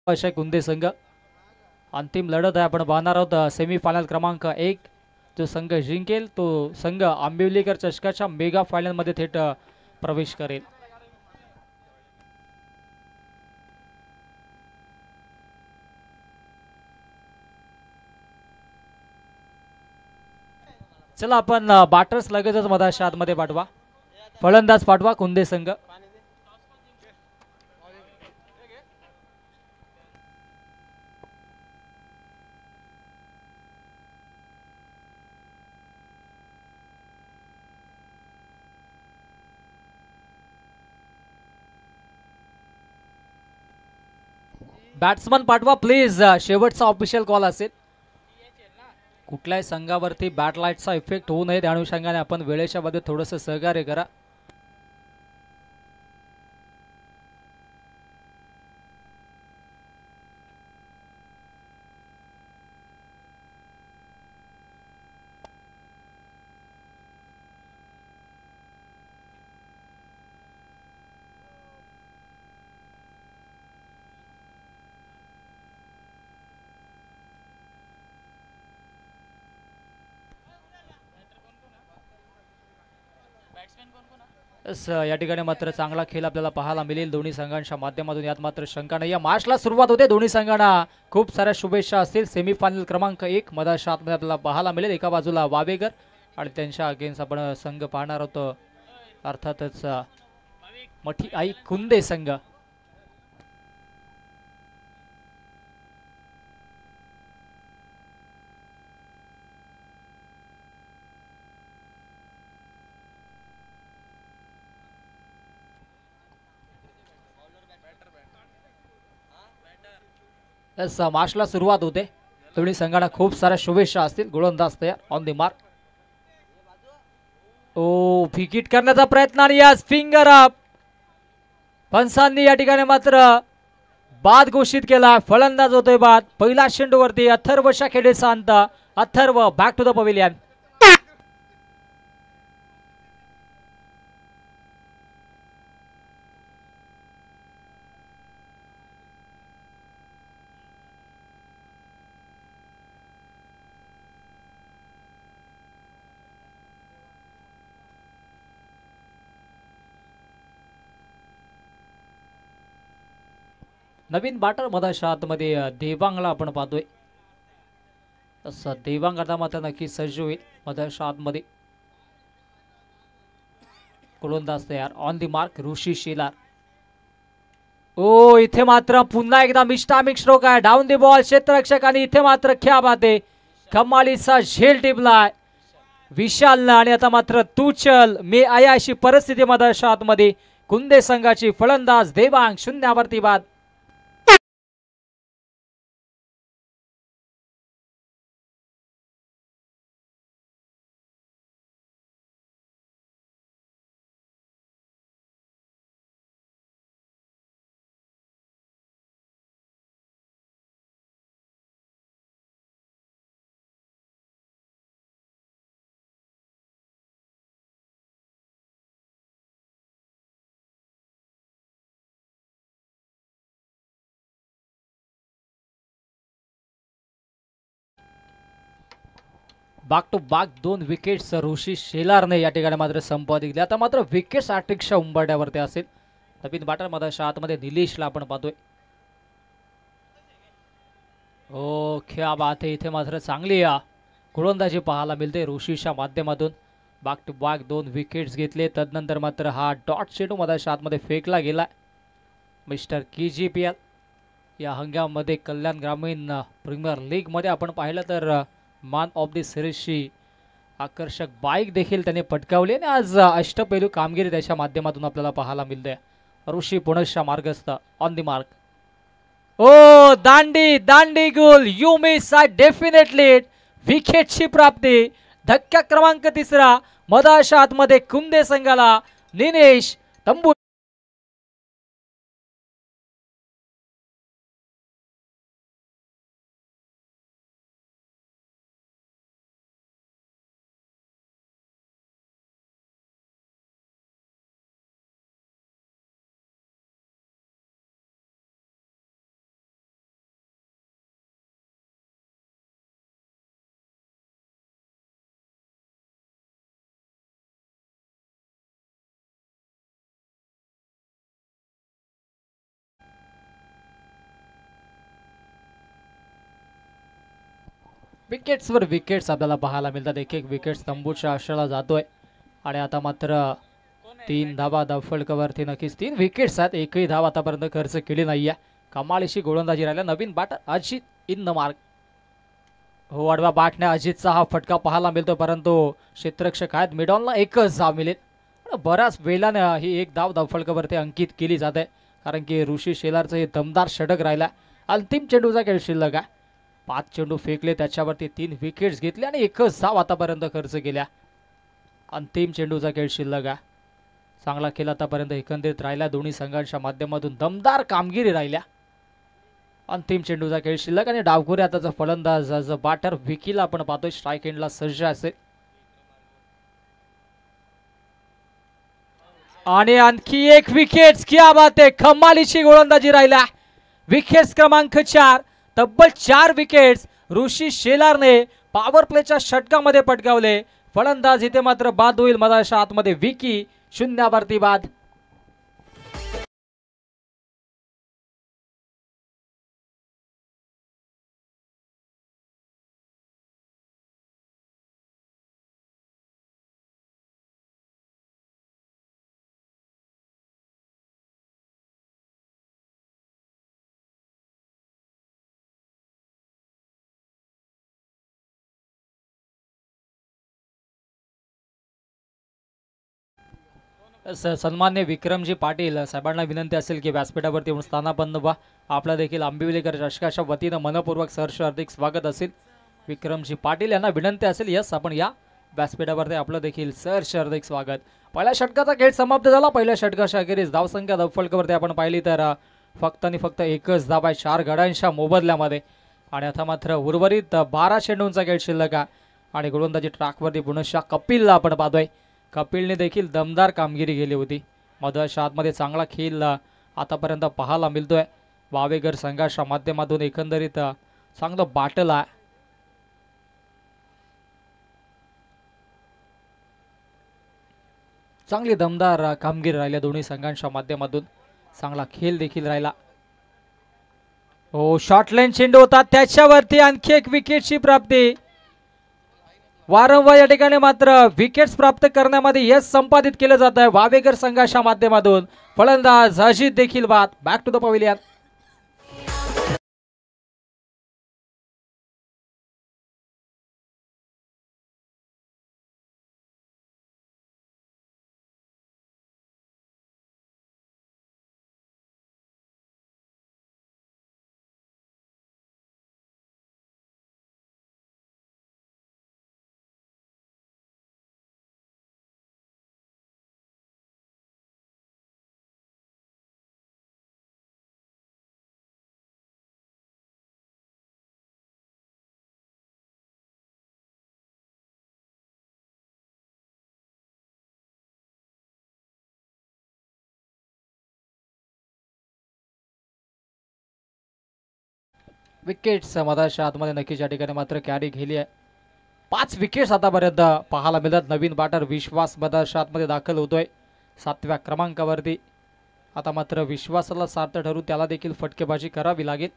अशा कुंदे संघ अंतिम लढत आहे आपण पाहणार आहोत सेमीफायनल क्रमांक 1 जो संघ जिंकेल तो संघ आंबिवलीकर चषकाच्या मेगा फायनल मध्ये थेट प्रवेश करेल। चला आपण बॅटर्स लगेचच मधाच्या आतमध्ये पाठवा, फलंदाज पाठवा कुंदे संघ। बॅट्समन पाठवा प्लीज, शेवटचा ऑफिशियल कॉल असेल। कुठल्याही संघावरती बॅट लाईटचा इफेक्ट होऊ नये त्या अनुषंगाने आपण वेळेच्या मध्ये थोडंसं सहकार्य करा। या ठिकाणी मात्र चांगला खेळ आपल्याला पाहायला मिळेल दोन्ही संघांच्या माध्यमातून, यात मात्र शंका नाही। या मॅचला सुरुवात होते, दोन्ही संघांना खूप साऱ्या शुभेच्छा असतील। सेमीफायनल क्रमांक 1 मधाच्या आतमध्ये आपल्याला पाहायला मिळेल। एका बाजूला वावेकर आणि त्यांच्या अगेन्स्ट आपण संघ पाहणार आहोत अर्थातच मठी आई कुंदे संघ। मॅचला सुरुवात होते, दोन्ही संघांना खूप साऱ्या शुभेच्छा असतील। गोलंदाज तयार, ऑन द मार्क। ओ विकेट करण्याचा प्रयत्न आणि यास फिंगर अप, पंचांनी या ठिकाणी मात्र बाद घोषित केला। फलंदाज होतोय बाद, पहिला चेंडूवरती अथर्व शाखेडेचा अंत। Atharva back to the pavilion. नवीन बॅटर मधाच्या आतमध्ये देवांगला आपण पाहतोय, तसं देवांग आता मात्र नक्की सज्ज होईल मधाच्या आतमध्ये। गोलंदाज तयार, ऑन द मार्क ऋषी शेलार। ओ इथे मात्र पुन्हा एकदा मिस्टामिक स्ट्रोक आहे, डाऊन द बॉल क्षेत्ररक्षकांनी इथे मात्र क्या बात आहे, कमालीचा झेल टिपलाय विशालनं। आणि आता मात्र तू चल मी आया अशी परिस्थिती मधाच्या आतमध्ये कुंदे संघाची। फलंदाज देवांग शून्यावरती बाद। बाग टू बाग 2 विकेट्स ऋषी शेलारने या ठिकाणी मात्र संपादिले। आता मात्र विकेट्स हॅट्रिकच्या उंबरठ्यावरती असेल। नवीन बॅटर मधाच्या आतमध्ये निलेशला आपण पाहतोय। ओ क्या बात आहे, इथे मात्र चांगली गोलंदाजी पाहायला मिळते ऋषीच्या माध्यमातून। बाग टू बाग 2 विकेट्स घेतले, तदनंतर मात्र हा डॉट चेंडू मधाच्या आतमध्ये फेकला गेला। मिस्टर KGPL या हंगामामध्ये कल्याण ग्रामीण प्रीमियर लीग मध्ये आपण पाहिलं तर मॅन ऑफ द सिरीजची आकर्षक बाईक देखील त्याने पटकावली आणि आज अष्टपैलू कामगिरी त्याच्या माध्यमातून आपल्याला पाहायला मिळते। ऋषी पुणेशा मार्गस्थ, ऑन द मार्क। ओ दांडी दांडी गुल, यू मिस आय डेफिनेटली, विकेटची प्राप्ती। धक्का क्रमांक 3 मधाच्या आतमध्ये कुंदे संघाला। निनेश तंबू विकेट्सवर विकेट्स आपल्याला पाहायला मिळतात. एक एक विकेट तंबूच्या आशेला जातोय आणि आता मात्र 3 धावा धावफलकावरती. नक्कीच 3 विकेट्स आहेत. एकही धाव आतापर्यंत खर्च केली नाहीये. कमालीची गोलंदाजी राहिल्या. नवीन batter Ajit in the mark. हो, आडव्या बॅटने अजितचा हा फटका पाहायला मिळतो, परंतु क्षेत्ररक्षक आहेत मिडॉनला एकच धाव मिळेल. बऱ्याच वेळाने ही एक धाव धावफलकावरती अंकित केली जाते, कारण की ऋषी शेलारचं हे दमदार षटक राहिला. अंतिम चेंडूचा खेळ शिल्लक आहे. 5 चेंडू फेकले, त्याच्यावरती 3 विकेट्स घेतले आणि एकच धाव आतापर्यंत खर्च केल्या. अंतिम चेंडूचा खेळ शिल्लक आहे. चांगला खेळ आतापर्यंत एकंदरीत राहिला. दोन्ही संघांच्या माध्यमातून दमदार कामगिरी राहिल्या. अंतिम चेंडूचा खेळ शिल्लक आणि डावखुरी आताचा फलंदाज बॅटर विकीला आपण पाहतोय स्ट्राईक एंडला सज्ज असेल. आणि आणखी एक विकेट. क्या बात आहे, कमालीची गोलंदाजी राहिला. विकेट्स क्रमांक 4, तब्बल 4 विकेट्स ऋषी शेलारने पॉवर प्लेच्या षटकामध्ये पटकावले. फलंदाज इथे मात्र बाद होईल. मधाच्या आतमध्ये विकी 0वरती बाद. सन्मान्य विक्रमजी पाटील साहेबांना विनंती असेल की व्यासपीठावरती येऊन स्थानापन्न व्हा. आपला देखील आंबिवलीकर चषकाच्या वतीनं मनपूर्वक सहर्ष हार्दिक स्वागत असेल. विक्रमजी पाटील यांना विनंती असेल, यस आपण या व्यासपीठावरती आपलं देखील सहर्ष हार्दिक स्वागत. पहिल्या षटकाचा खेळ समाप्त झाला. पहिल्या षटकाच्या अखेरीस धावसंख्या धावफलकावरती आपण पाहिली तर फक्त आणि फक्त एकच धाव आहे 4 गड्यांच्या मोबदल्यामध्ये. आणि आता मात्र उर्वरित 12 चेंडूंचा खेळ शिल्लक आहे. आणि गोलंदाजी ट्रॅकवरती पुनश्च कपिलला आपण पाहतोय. कपिलने देखील दमदार कामगिरी केली होती. मधाच्या आतमध्ये चांगला खेळ आतापर्यंत पाहायला मिळतोय. वावेघर संघाच्या माध्यमातून एकंदरीत चांगलं बॅटल आहे. चांगली दमदार कामगिरी राहिल्या दोन्ही संघांच्या माध्यमातून. चांगला खेळ देखील राहिला. हो, शॉर्टलाईन चेंडू होता, त्याच्यावरती आणखी एक विकेटची प्राप्ती. वारंवार या ठिकाणी मात्र विकेट्स प्राप्त करण्यामध्ये यश संपादित केलं जात आहे वावेघर संघाच्या माध्यमातून. फलंदाज अजित देखील बाद. Back to the pavilion. Wickets मधाच्या आतमध्ये नक्कीच या ठिकाणी मात्र कॅरी गेली आहे. 5 विकेट्स आतापर्यंत पाहायला मिळतात. नवीन बॅटर विश्वास मधाच्या आतमध्ये दाखल होतोय 7व्या क्रमांकावरती. आता मात्र विश्वासाला सार्थ ठरून त्याला देखील फटकेबाजी करावी लागेल.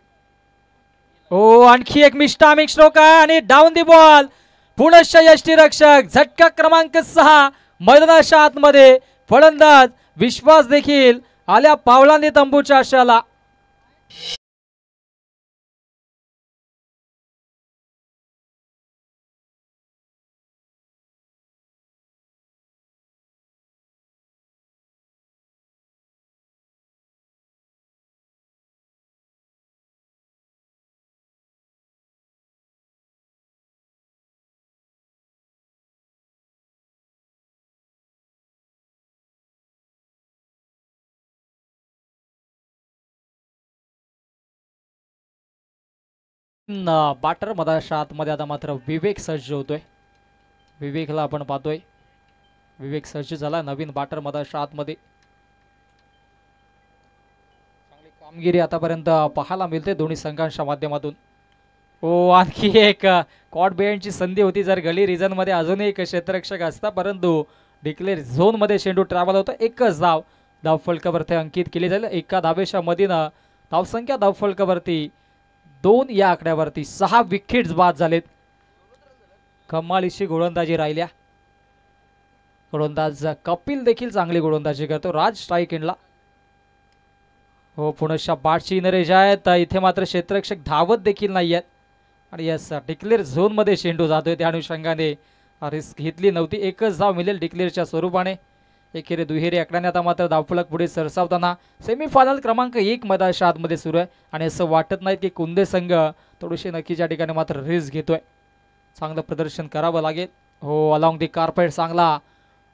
ओ, आणखी एक मिस्टामिक स्ट्रोक आहे आणि डाऊन दी बॉल. पुनश्च यष्टीरक्षक. झटका क्रमांक 6 मैदानाच्या आतमध्ये. फलंदाज विश्वास देखील आल्या पावलांनी तंबूच्या आशाला. बॅटर मधाच्या आतमध्ये आता मात्र विवेक सज्ज होतोय. विवेकला आपण पाहतोय. विवेक सज्ज झाला. नवीन बॅटर मधाच्या आतमध्ये. चांगली कामगिरी आतापर्यंत पाहायला मिळते दोन्ही संघांच्या माध्यमातून. ओ, आणखी एक कॉट बेंडची संधी होती जर गली रिजन मध्ये अजूनही एक क्षेत्ररक्षक असता, परंतु डिक्लेअर झोन मध्ये चेंडू ट्रॅव्हल होता. एकच धाव धावफलकावरती अंकित केली जाईल. एका धावेच्या मधीनं धावसंख्या धावफलकावरती 2 या आकड्यावरती 6 विकेट्स बाद झालेत. कमालीची गोलंदाजी राहिल्या. गोलंदाज कपिल देखील चांगली गोलंदाजी करतो. राज स्ट्राईक एंडला. हो पुनश्च बाटची नरेश आहेत. इथे मात्र क्षेत्ररक्षक धावत देखील नाही आहेत आणि यस डिक्लेअर झोनमध्ये चेंडू जातोय. त्या अनुषंगाने रिस्क घेतली नव्हती. एकच धाव मिळेल डिक्लेअरच्या स्वरूपाने. एकेरी दुहेरी आकड्याने आता मात्र धावफलक पुढे सरसावताना सेमीफायनल क्रमांक 1 मैदानाच्या आतमध्ये सुरू आहे आणि असं वाटत नाही की कुंदे संघ थोडीशी नक्कीच्या ठिकाणी मात्र रिस्क घेतोय. चांगलं प्रदर्शन करावं लागेल. हो अलॉंग दी कार्पेट चांगला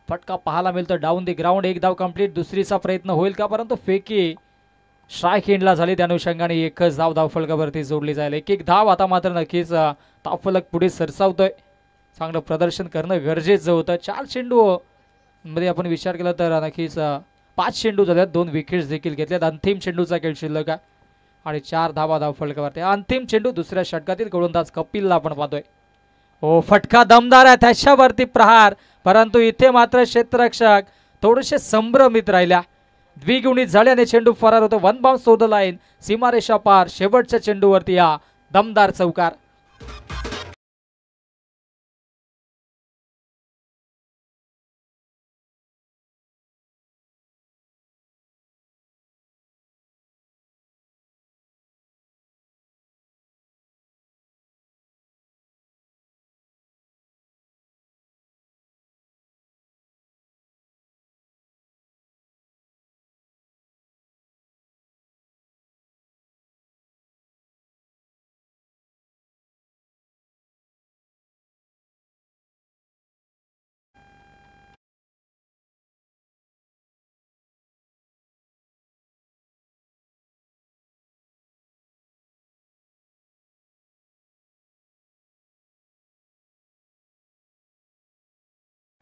फटका पाहायला मिळतो. Down the ground. एक धाव कंप्लीट. दुसरीचा प्रयत्न होईल का परंतु फेकी स्ट्राईक एंडला झाली. त्या अनुषंगाने एकच धाव धावफलकावरती जोडली जाईल. एक धाव आता मात्र नक्कीच धावफलक पुढे सरसावतोय. चांगलं प्रदर्शन करणं गरजेचं होतं. 4 चेंडू मध्ये आपण विचार केला तर नक्कीच 5 चेंडू झाल्यात. 2 विकेट्स देखील घेतल्यात. अंतिम चेंडूचा खेळ शिल्लक आहे आणि 4 धावा धावफलकावरती. अंतिम चेंडू दुसऱ्या षटकातील गोलंदाज कपिलला आपण पाहतोय. हो फटका दमदार आहे. त्याच्यावरती प्रहार परंतु इथे मात्र क्षेत्ररक्षक थोडेसे संभ्रमित राहिल्या. द्विगुणित झाले आणि चेंडू फरार होतो. 1 बाउन्स ओव्हर द लाईन. सीमारेषा पार. शेवटच्या चेंडूवरती या दमदार चौकार.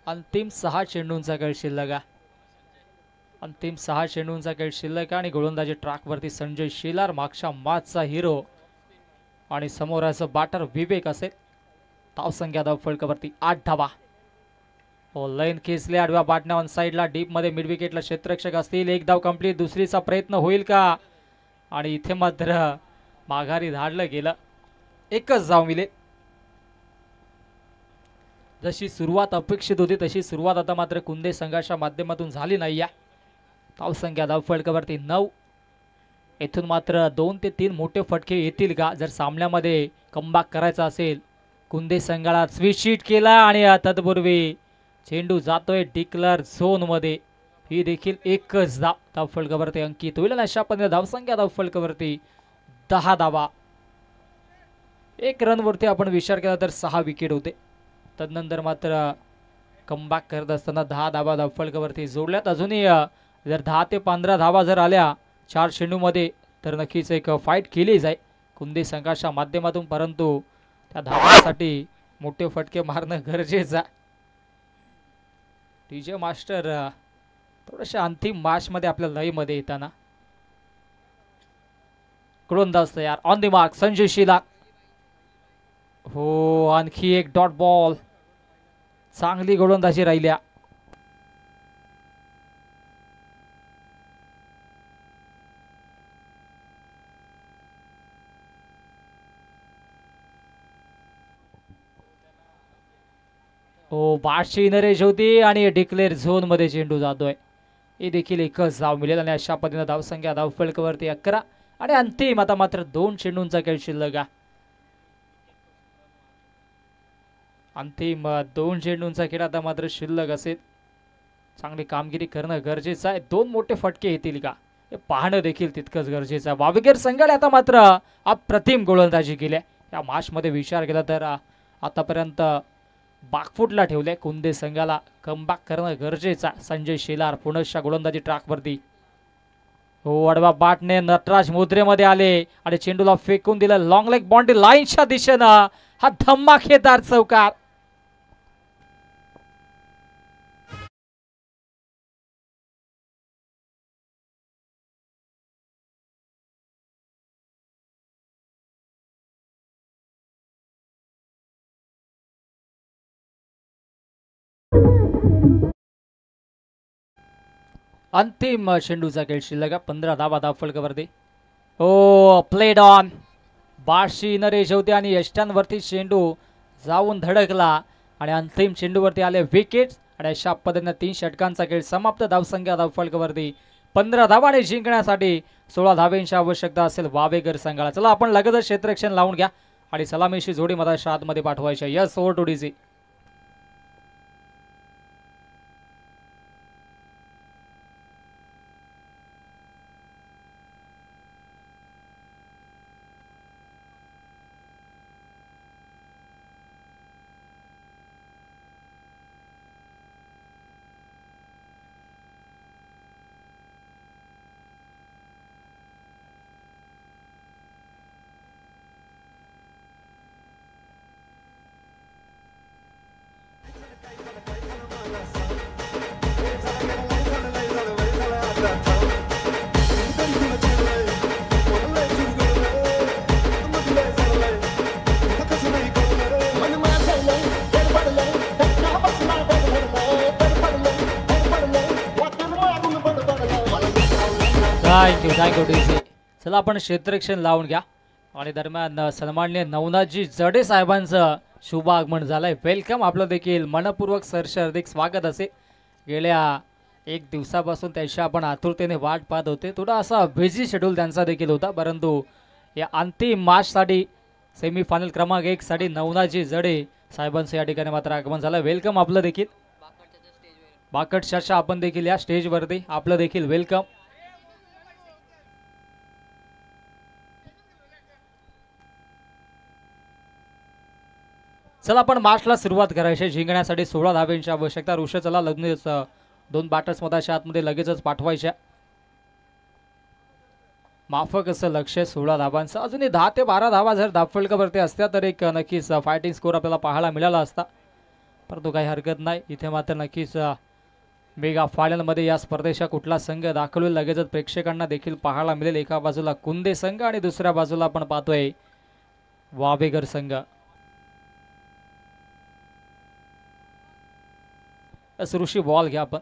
अंतिम 6 चेंडूंचा खेळ शिल्लक आहे. अंतिम 6 चेंडूंचा खेळ शिल्लक आणि गोलंदाजी ट्रॅकवरती संजय शेलार मागच्या मॅचचा हिरो आणि समोरचं बॅटर विवेक असेल. धावसंख्या धावफलकावरती 8 धावा. हो लाईन खेचले. आडव्या बाटण्या ऑन साईडला. डीप मध्ये मिड विकेटला क्षेत्ररक्षक असतील. एक धाव कंप्लीट. दुसरीचा प्रयत्न होईल का आणि इथे मात्र माघारी धाडलं गेलं. एकच धाव मिळेल. जशी सुरुवात अपेक्षित होती तशी सुरुवात आता मात्र कुंदे संघाच्या माध्यमातून झाली नाही आहे. धावसंख्या धावफलकावरती 9. येथून मात्र 2 ते 3 मोठे फटके येतील का जर सामन्यामध्ये कमबॅक करायचा असेल. कुंदे संघाला स्विच केला आणि तत्पूर्वी चेंडू जातोय डिक्लेअर झोन मध्ये. ही देखील एकच धाव धावफलकावरती अंकित होईल आणि अशा पद्धतीने धावसंख्या धावफलकावरती 10 धावा. 1 रनवरती आपण विचार केला तर 6 विकेट होते. तदनंतर मात्र कमबॅक करत असताना 10 धावा धावफलकावरती जोडल्यात. अजूनही जर 10 ते 15 धावा जर आल्या 4 चेंडूमध्ये तर नक्कीच एक फाईट केली जाईल कुंदे संघाच्या माध्यमातून. परंतु त्या धावांसाठी मोठे फटके मारणं गरजेचं आहे. टीजे मास्टर थोडेसे अंतिम मॅचमध्ये आपल्या लयमध्ये येताना. गोलंदाज तयार. On the mark Sanjay Shelar. हो आणखी एक डॉट बॉल. चांगली गोलंदाजी राहिल्या. हो बाटची नरेश होती आणि डिक्लेअर झोन मध्ये चेंडू जातोय. हे देखील एकच धाव मिळेल आणि अशा पद्धतीने धावसंख्या धावफलकावरती 11 आणि अंतिम आता मात्र 2 चेंडूंचा खेळ शिल्लक आहे. अंतिम 2 चेंडूंचा खेळ आता मात्र शिल्लक असेल. चांगली कामगिरी करणं गरजेचं आहे. 2 मोठे फटके येतील का हे पाहणं देखील तितकंच गरजेचं आहे. वावेकर संघाने आता मात्र अप्रतिम गोलंदाजी केली या मॅच मध्ये. विचार केला तर आतापर्यंत बाकफुटला ठेवले. कुंदे संघाला कमबॅक करणं गरजेचं आहे. संजय शेलार पुनश्च गोलंदाजी ट्रॅकवरती. हो आडवा बाटने नटराज मुद्रेमध्ये आले आणि चेंडूला फेकून दिलं. लॉंग लेग बाउंड्री लाईनच्या दिशेनं हा धमाकेदार चौकार. अंतिम चेंडूचा खेळ शिल्लक 15 धावा धावफलकावरती. हो प्लेड ऑन. बाशी नरेश होते आणि यष्ट्यांवरती चेंडू जाऊन धडकला आणि अंतिम चेंडूवरती आले विकेट आणि अशा पद्धतीने 3 षटकांचा खेळ समाप्त. धावसंख्या धावफलकावरती 15 धावांनी जिंकण्यासाठी 16 धावांची आवश्यकता असेल वावेकर संघाला. चला आपण लगेचच क्षेत्ररक्षण लावून घ्या आणि सलामीशी जोडी मधाच्या आतमध्ये पाठवायची. Yes over to DC. Thank you DC. चला आपण क्षेत्ररक्षण लावून घ्या आणि दरम्यान सन्माननीय नवनाथजी जडे साहेबांचं शुभ आगमन झालंय. वेलकम. आपलं देखील मनपूर्वक सरस हार्दिक स्वागत असे. गेल्या 1 दिवसापासून त्याची आपण आतुरतेने वाट पाहत होते. थोडा असा बिझी शेड्यूल त्यांचा देखील होता, परंतु या अंतिम मॅचसाठी सेमीफायनल क्रमांक 1 साठी नवनाथजी जडे साहेबांचं या ठिकाणी मात्र आगमन झालं. वेलकम आपलं देखील. बाकट चर्चा आपण देखील या स्टेजवरती आपलं देखील वेलकम. चला आपण मॅचला सुरुवात करायची. जिंकण्यासाठी 16 धावांची आवश्यकता. ऋषभ चला लगेच 2 बॅटर्स मधाच्या आतमध्ये लगेचच पाठवायच्या. माफक असं लक्ष 16 धावांचं. अजूनही 10 ते 12 धावा जर धावफलकावरती असत्या तर एक नक्कीच फायटिंग स्कोर आपल्याला पाहायला मिळाला असता, परंतु काही हरकत नाही. इथे मात्र नक्कीच मेगा फायनलमध्ये या स्पर्धेचा कुठला संघ दाखवलेला लगेचच प्रेक्षकांना देखील पाहायला मिळेल. एका बाजूला कुंदे संघ आणि दुसऱ्या बाजूला आपण पाहतोय वावेगर संघ. ऋषी बॉल घ्या आपण.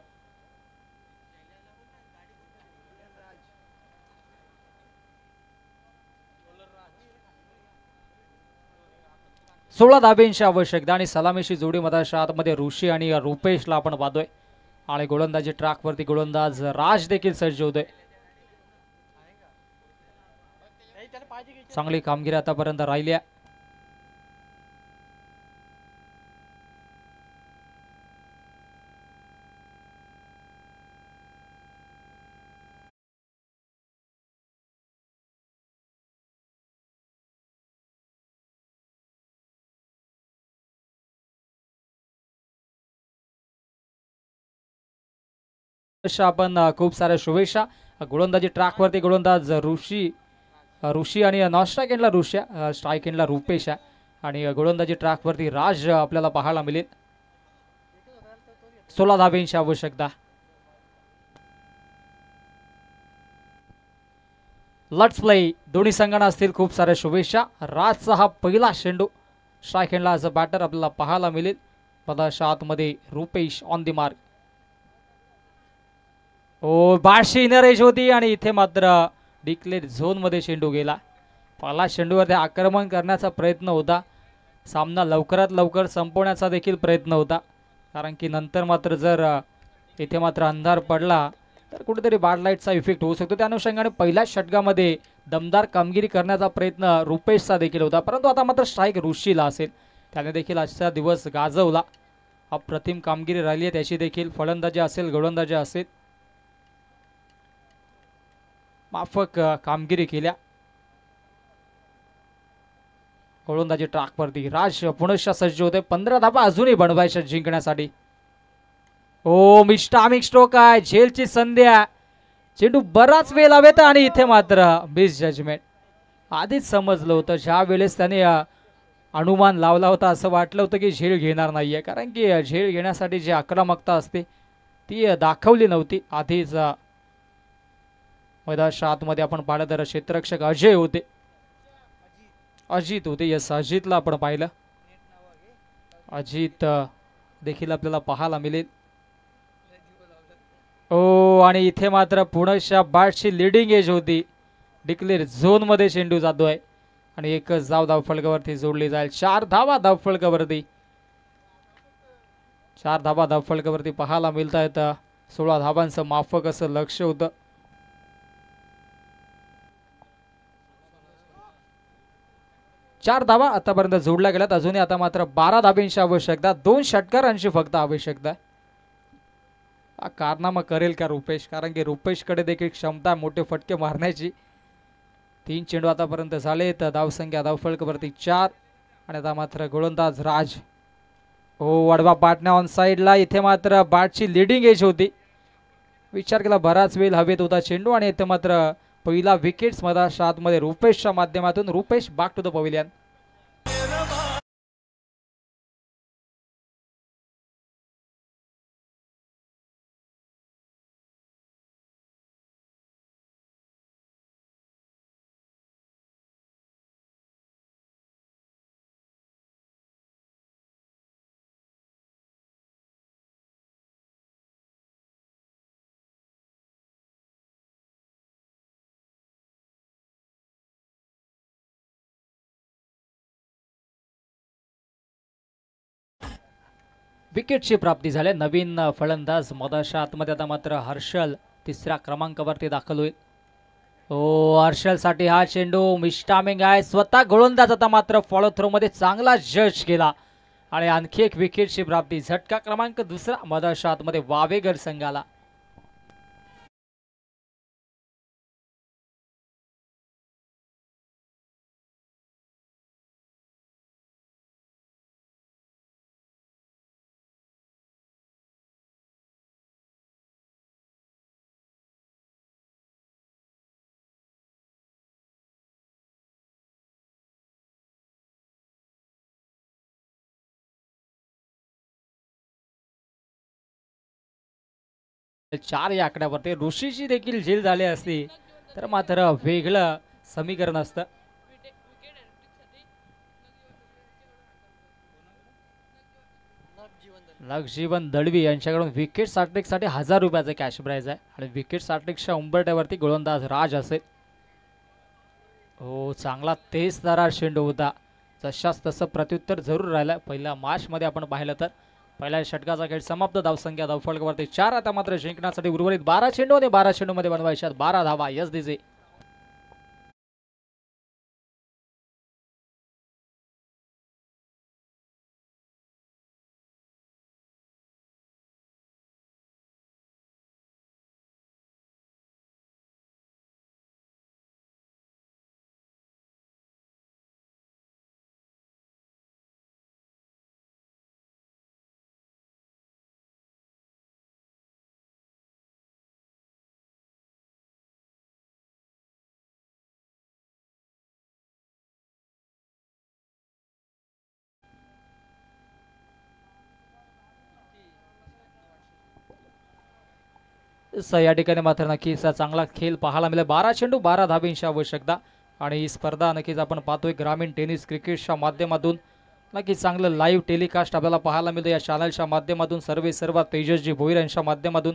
सोळा धाब्यांची आवश्यकता आणि सलामीची जोडी मधाच्या आतमध्ये ऋषी आणि रुपेशला आपण पाहतोय आणि गोलंदाजी ट्रॅकवरती गोलंदाज राज देखील सज्ज होतोय. चांगली कामगिरी आतापर्यंत राहिली आहे. आपण खूप साऱ्या शुभेच्छा. गोलंदाजी ट्रॅकवरती गोलंदाज ऋषी आणि नॉस्ट्राईक एंडला ऋष्या, स्ट्राईक एंडला रुपेश आणि गोलंदाजी ट्रॅकवरती राज आपल्याला पाहायला मिळेल. 16 धाब्यांची आवश्यकता. Let's play. दोन्ही संघांना असतील खूप साऱ्या शुभेच्छा. राजचा हा पहिला चेंडू स्ट्राईक एंडला ॲज अ बॅटर आपल्याला पाहायला मिळेल. पदाच्या आतमध्ये रुपेश ऑन दी मार्क. ओ बारशी इनरेज होती आणि इथे मात्र डिक्लेअर झोनमध्ये चेंडू गेला. पहिला चेंडूवरती आक्रमण करण्याचा प्रयत्न होता. सामना लवकरात लवकर संपवण्याचा देखील प्रयत्न होता, कारण की नंतर मात्र जर इथे मात्र अंधार पडला तर कुठेतरी बॅड लाईटचा इफेक्ट होऊ शकतो. त्या अनुषंगाने पहिल्याच षटकामध्ये दमदार कामगिरी करण्याचा प्रयत्न रुपेशचा देखील होता, परंतु आता मात्र स्ट्राईक ऋषीला असेल. त्याने देखील आजचा दिवस गाजवला. अप्रतिम कामगिरी राहिली आहे त्याची देखील. फलंदाजी असेल गोलंदाजी असेल माफक कामगिरी केल्या. गोलंदाजी ट्रॅकवरती राज पुनश्च सज्ज होते. 15 धावा अजूनही बनवायच्या जिंकण्यासाठी. ओ मिस्टामिक स्ट्रोक आहे. झेलची संध्या. चेंडू बराच वेळ लावेत आणि इथे मात्र मिस जजमेंट. आधीच समजलं होतं ज्या वेळेस त्याने अनुमान लावला होता असं वाटलं होतं की झेल घेणार नाहीये, कारण की झेल घेण्यासाठी जी आक्रमकता असते ती दाखवली नव्हती. आधीच मैदानाच्या आतमध्ये आपण पाहिलं तर क्षेत्ररक्षक अजय होते, अजित होते. यस अजितला आपण पाहिलं. अजित देखील आपल्याला पाहायला मिळेल. ओ आणि इथे मात्र पुणेच्या बॅटची लिडिंग एज होती. डिक्लेअर झोनमध्ये चेंडू जातोय आणि एकच धावफलकावरती जोडली जाईल. 4 धावा धावफलकावरती, 4 धावा धावफलकावरती पाहायला मिळत आहेत. 16 धावांचं माफक असं लक्ष होतं. चार धावा आतापर्यंत जोडल्या गेल्यात. अजूनही आता मात्र 12 धाब्यांची आवश्यकता, 2 षटकारांची फक्त आवश्यकता. कारनामा करेल का रुपेश, कारण की रुपेशकडे देखील क्षमता मोठे फटके मारण्याची. 3 चेंडू आतापर्यंत झाले तर धावसंख्या धावफलकावरती 4. आणि आता मात्र गोलंदाज राज, हो वडवा पाटण्या ऑन साईडला. इथे मात्र बॅटची लिडिंग एज होती, विचार केला बराच वेळ हवेत होता चेंडू. आणि इथे मात्र पहिला विकेट्स मध्ये रुपेशच्या माध्यमातून. Rupesh back to the pavilion. विकेटची प्राप्ती झाली. नवीन फलंदाज मधाच्या आतमध्ये आता मात्र हर्षल 3ऱ्या क्रमांकावरती दाखल होईल. हो हर्षलसाठी हा चेंडू मिस्टामिंग आहे. स्वतः गोलंदाज आता मात्र फॉलो थ्रो मध्ये चांगला जज केला आणि आणखी एक विकेटची प्राप्ती. झटका क्रमांक 2 मधाच्या आतमध्ये वावेगड संघाला. चार या आकड्यावरती ऋषीची देखील झेल झाली असती तर मात्र वेगळं समीकरण असतं. नवजीवन दळवी यांच्याकडून विकेट साठी 1000 रुपयाचं कॅश प्राइज आहे. आणि विकेट साठेच्या उंबरट्यावरती गोलंदाज राज असेल. हो चांगला तेज दरार चेंडू होता, जशाच तसं प्रत्युत्तर जरूर राहिलं. पहिल्या मॅच मध्ये आपण पाहिलं तर पहिल्या षटकाचा खेळ समाप्त. धावसंख्या धावफलकावरती 4. आता मात्र जिंकण्यासाठी उर्वरित 12 चेंडू आणि 12 चेंडू मध्ये बनवायच्यात 12 धावा. यस दिजे. या ठिकाणी मात्र नक्कीच चांगला खेळ पाहायला मिळेल. 12 चेंडू 12 धाब्यांची आवश्यकता. आणि ही स्पर्धा नक्कीच आपण पाहतोय ग्रामीण टेनिस क्रिकेटच्या माध्यमातून. नक्कीच चांगलं लाईव्ह टेलिकास्ट आपल्याला पाहायला मिळतं या चॅनलच्या माध्यमातून. सर्व तेजसजी भोईर यांच्या माध्यमातून.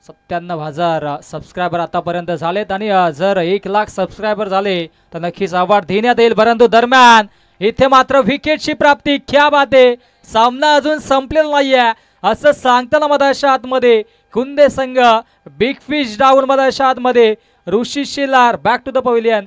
97,000 सबस्क्रायबर आतापर्यंत झालेत. आणि जर 1 लाख सबस्क्रायबर झाले तर नक्कीच अवॉर्ड देण्यात येईल. परंतु दरम्यान इथे मात्र विकेटची प्राप्ती. क्या बात आहे, सामना अजून संपलेला नाहीये असं सांगताना मधाच्या आतमध्ये कुंदे संघ. बिग फिश डाऊन मधाच्या आतमध्ये. Rishi Shelar back to the pavilion.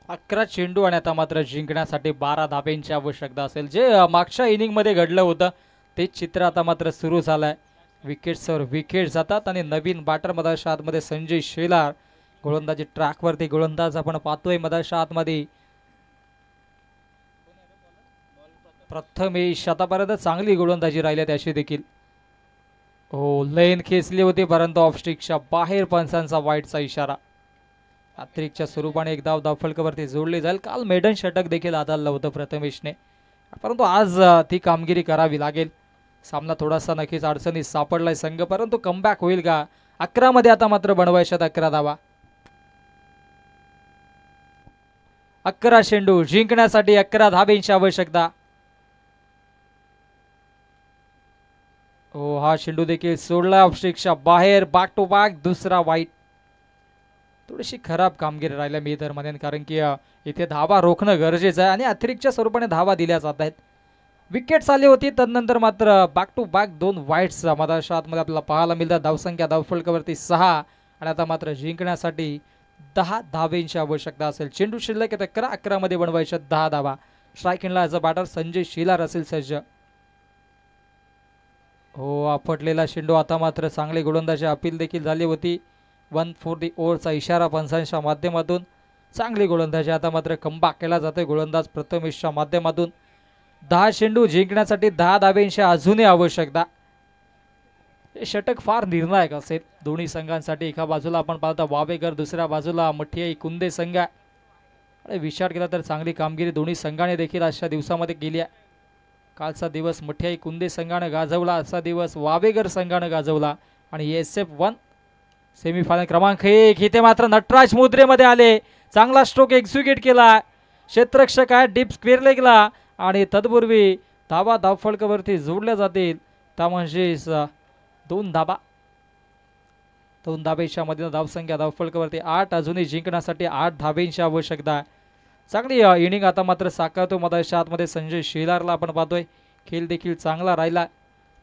अकरा चेंडू आणि आता मात्र जिंकण्यासाठी 12 धाब्यांची आवश्यकता असेल. जे मागच्या इनिंगमध्ये घडलं होतं तेच चित्र आता मात्र सुरू झालं आहे. विकेट्सवर विकेट जातात आणि नवीन बॅटर मधाच्या आतमध्ये संजय शेलार गोलंदाजी ट्रॅकवरती गोलंदाज आपण पाहतोय मधाच्या आतमध्ये. प्रथमेश आतापर्यंत चांगली गोलंदाजी राहिली त्याशी देखील. हो, लेन खेचली होती परंतु ऑफस्टिकच्या बाहेर पंचांचा वाईटचा इशारा. अतिरिक्तच्या स्वरूपाने एक धाव धावफलकावरती जोडली जाईल. काल मेडन षटक देखील हाताळलं होतं प्रथमेशने, परंतु आज ती कामगिरी करावी लागेल. सामना थोडासा नक्कीच अडचणीत सापडलाय संघ, परंतु कमबॅक होईल का? 11 मध्ये आता मात्र बनवायच्यात 11 धावा. 11 चेंडू जिंकण्यासाठी 11 धावेंची आवश्यकता. हो, हा चेंडू देखील सोडला ऑफस्टिकच्या बाहेर. बॅक टू बॅक दुसरा वाईट. थोडीशी खराब कामगिरी राहिल्या मी तर म्हणेन, कारण की इथे धावा रोखणं गरजेचं आहे आणि अतिरिक्तच्या स्वरूपाने धावा दिल्या जात आहेत. विकेट्स आली होती, तदनंतर मात्र बॅक टू बॅक 2 वाईट्स मधाच्या आतमध्ये आपल्याला पाहायला मिळतात. धावसंख्या धावफलकावरती 6 आणि आता मात्र जिंकण्यासाठी 10 धावेंची आवश्यकता असेल. चेंडू शिल्लक 11 मध्ये बनवायच्या 10 धावा. स्ट्रायकिंगला ॲज अ बॅटर संजय शिलार असेल सज्ज. हो, आपटलेला चेंडू. आता मात्र चांगली गोलंदाजी अपील देखील झाली होती. 1 फॉर दी ओव्हरचा इशारा पंचांच्या माध्यमातून. चांगली गोलंदाजी. आता मात्र कमबॅक केला जातोय गोलंदाज प्रथमेशच्या माध्यमातून. 10 चेंडू जिंकण्यासाठी 10 धावेंची अजूनही आवश्यकता. हे षटक फार निर्णायक असेल दोन्ही संघांसाठी. एका बाजूला आपण पाहता वावेकर, दुसऱ्या बाजूला मठियाई कुंदे संघ. आणि विचार केला तर चांगली कामगिरी दोन्ही संघाने देखील आजच्या दिवसामध्ये केली आहे. कालचा दिवस मठियाई कुंदे संघाने गाजवला, आजचा दिवस वावेगर संघाने गाजवला. आणि SF1 सेमीफायनल क्रमांक 1 इथे मात्र नटराज मुद्रेमध्ये आले. चांगला स्ट्रोक एक्झिक्यूट केला. क्षेत्ररक्षक आहे डीप स्क्वेअर लेगला आणि तत्पूर्वी धावा धावफलकावरती जोडल्या जातील. त्या म्हणजे 2 धाबा. 2 धाबेच्या मध्ये धावसंख्या धावफलकावरती 8. अजूनही जिंकण्यासाठी 8 धाबेंची आवश्यकता आहे. चांगली इनिंग आता मात्र साकारतो मधाच्या आतमध्ये संजय शिलारला आपण पाहतोय. खेळ देखील चांगला राहिला.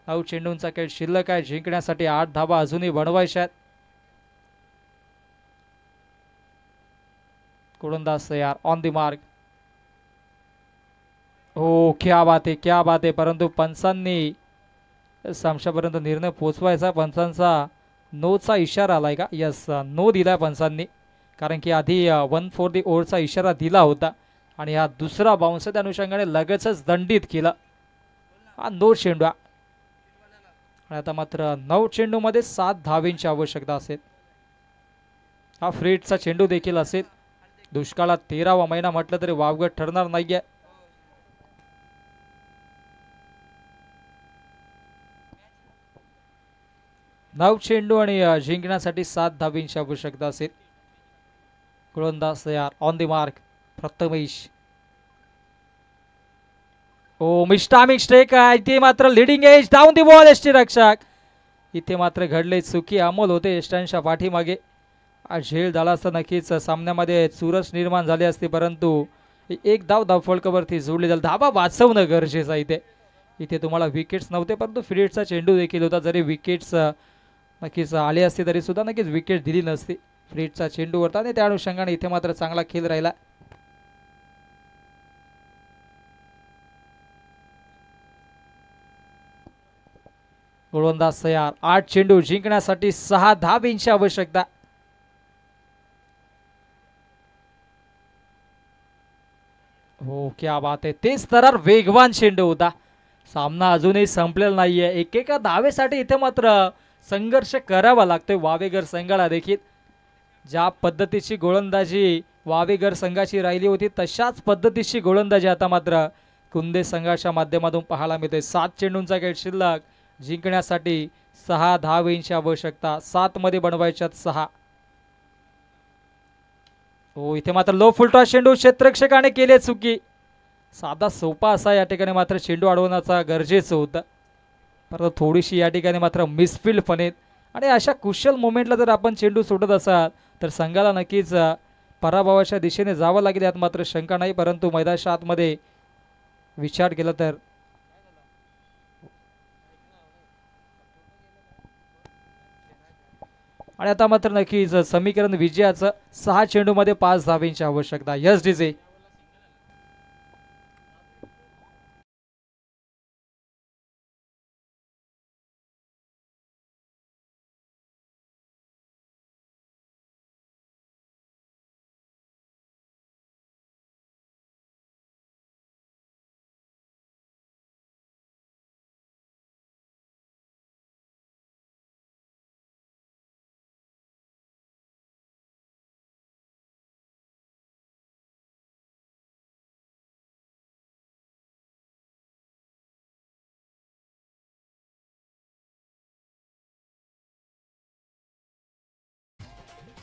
9 चेंडूंचा खेळ शिल्लक आहे. जिंकण्यासाठी 8 धाबा अजूनही बनवायच्या आहेत. गोलंदाज तयार, ऑन द मार्क. हो, क्या बात आहे, क्या बात आहे. परंतु पंचांनी सामशापर्यंत निर्णय पोचवायचा. पंचांचा नोचा इशारा आलाय का? यस, नो दिलाय पंचांनी, कारण की आधी 1 फॉर दी ओव्हरचा इशारा दिला होता आणि हा दुसरा बाउन्स त्या अनुषंगाने लगेचच दंडित केला. हा नो चेंडू आणि आता मात्र 9 चेंडूमध्ये 7 धावेंची आवश्यकता असेल. हा फ्रीटचा चेंडू देखील असेल. दुष्काळात 13वा महिना म्हटलं तरी वावगं ठरणार नाहीये. नऊ चेंडू आणि जिंकण्यासाठी 7 धावेंची आवश्यकता असेल. गोलंदाज तयार, ऑन द मार्क. प्रथमेश. ओ, मिस्टेक आहे इथे मात्र. Leading edge down the ball. यष्टीरक्षक. इथे मात्र घडले चुकी. अमोल होते यष्टांच्या पाठीमागे. झेल झाला असता नक्कीच सामन्यामध्ये चुरस निर्माण झाली असती, परंतु एक धाव धावफलकावरती जोडली जाईल. धाबा वाचवणं गरजेचं आहे. इथे तुम्हाला विकेट्स नव्हते, परंतु फ्रीटचा चेंडू देखील होता. जरी विकेट्स नक्कीच आले असते तरी सुद्धा नक्कीच विकेट दिली नसती. फ्रीटचा चेंडू होता आणि त्या अनुषंगाने इथे मात्र चांगला खेळ राहिला. गोलंदाज तयार. 8 चेंडू जिंकण्यासाठी 6 धावेंची आवश्यकता. हो, क्या बात आहे. तेच तर वेगवान चेंडू होता. सामना अजूनही संपलेला नाहीये. एकेका धावेसाठी इथे मात्र संघर्ष करावा लागतोय वावेगर संघाला देखील. ज्या पद्धतीची गोलंदाजी वावेगर संघाची राहिली होती तशाच पद्धतीची गोलंदाजी आता मात्र कुंदे संघाच्या माध्यमातून पाहायला मिळते. 7 चेंडूंचा खेळ शिल्लक. जिंकण्यासाठी 6 धावेंची आवश्यकता. 7 मध्ये बनवायच्यात 6. हो, इथे मात्र लो फुलटॉस चेंडू. क्षेत्ररक्षकाने केले चुकी. साधा सोपा असा या ठिकाणी मात्र चेंडू अडवण्याचा गरजेचं होतं, परंतु थोडीशी या ठिकाणी मात्र मिसफिल्ड फनेत. आणि अशा कुशल मोमेंटला जर आपण चेंडू सोडत असाल तर संघाला नक्कीच पराभवाच्या दिशेने जावं लागेल, यात मात्र शंका नाही. परंतु मैदानाच्या आतमध्ये विचार केला तर आणि आता मात्र नक्कीच समीकरण विजयाचं. 6 चेंडूमध्ये 5 धावेंची आवश्यकता. Yes DJ.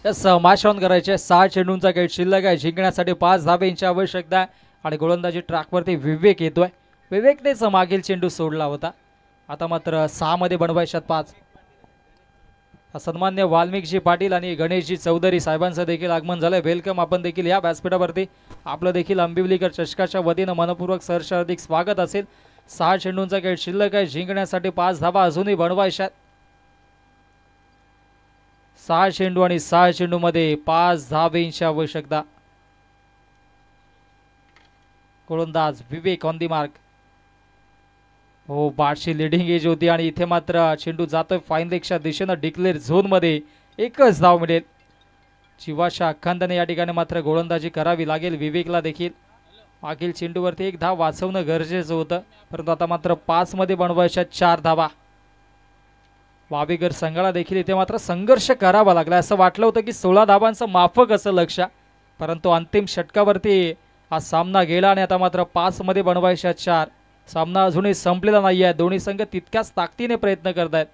समाश ऑन करायचे. 6 चेंडूंचा खेळ शिल्लक आहे. जिंकण्यासाठी 5 धाब्यांची आवश्यकता आहे आणि गोलंदाजी ट्रॅकवरती विवेक येतोय. विवेकनेच मागील चेंडू सोडला होता. आता मात्र 6 मध्ये बनवायच्यात 5. सन्मान्य वाल्मिकजी पाटील आणि गणेशजी चौधरी साहेबांचं देखील आगमन झालंय. वेलकम. आपण देखील या व्यासपीठावरती. आपलं देखील आंबिवलीकर चषकाच्या वतीनं मनपूर्वक सहर्ष हार्दिक स्वागत असेल. 6 चेंडूंचा खेळ शिल्लक आहे. जिंकण्यासाठी 5 धाबा अजूनही बनवायच्यात. 6 चेंडू आणि 6 चेंडू मध्ये 5 धाब्यांची आवश्यकता. गोलंदाज विवेक ऑन दी मार्क. हो, बाटशी लिडिंग एज होती आणि इथे मात्र चेंडू जातोय फाईन लेगच्या दिशेनं. डिक्लेअर झोन मध्ये एकच धाव मिळेल. जीवाशा अखंदाने या ठिकाणी मात्र गोलंदाजी करावी लागेल विवेकला देखील. मागील चेंडूवरती 1 धाव वाचवणं गरजेचं होतं, परंतु आता मात्र 5 मध्ये बनवायच्या 4 धावा. वावेकर संघाला देखील इथे मात्र संघर्ष करावा लागला. असं वाटलं होतं की 16 धावांचं माफक असं लक्ष, परंतु अंतिम षटकावरती हा सामना गेला आणि आता मात्र 5 मध्ये बनवायच्या 4. सामना अजूनही संपलेला नाही आहे. दोन्ही संघ तितक्याच ताकदीने प्रयत्न करतायत.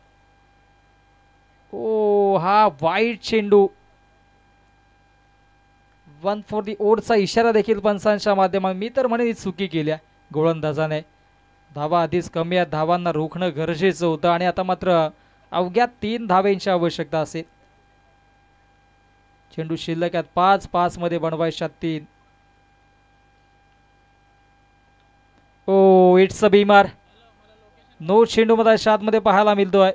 ओ, हा वाईट चेंडू. 1 फॉर दी ओडचा इशारा देखील पंचांच्या माध्यमातून. मी तर म्हणे चुकी केल्या गोलंदाजाने. धावा आधीच कमी आहेत. धावांना रोखणं गरजेचं होतं आणि आता मात्र अवघ्या 3 धाव्यांची आवश्यकता असेल. चेंडू शिल्लक आहेत 5. 5 मध्ये बनवायच्या 3. ओ, इट्स अ बीमार. नो चेंडू मध्ये आतमध्ये पाहायला मिळतोय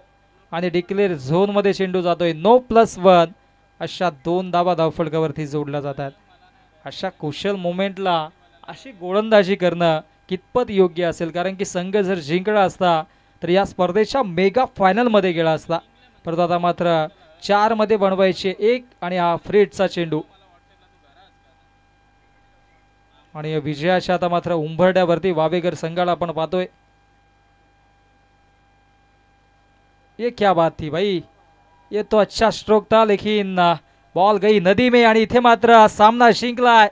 आणि डिक्लेअर झोन मध्ये चेंडू जातोय. नो +1 अशा 2 धावा धावफलकावरती जोडल्या जातात. अशा कुशल मोमेंटला अशी गोलंदाजी करणं कितपत योग्य असेल, कारण की संघ जर जिंकला असता तर या स्पर्धेच्या मेगा फायनल मध्ये गेला असता. परंतु आता मात्र 4 मध्ये बनवायचे 1 आणि हा फ्रेडचा चेंडू आणि विजयाच्या आता मात्र उंबरड्यावरती वावेकर संघाला आपण पाहतोय. ये क्या बात थी भाई, ये तो अच्छा स्ट्रोक था, लेकिन बॉल गई नदी में आणि इथे मात्र सामना जिंकलाय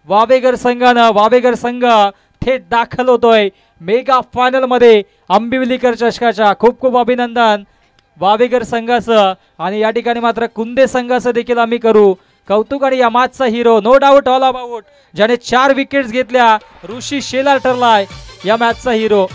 वावेकर संघानं. वावेकर संघ थेट दाखल होतोय मेगा फायनल मध्ये आंबिवलीकर चषकाच्या. खूप खूप अभिनंदन वावेकर संघाचं. आणि या ठिकाणी मात्र कुंदे संघाचं देखील आम्ही करू कौतुक. आणि या मॅचचा hero no doubt all about, ज्याने 4 विकेट्स घेतल्या, ऋषी शेलार ठरलाय या मॅचचा हिरो.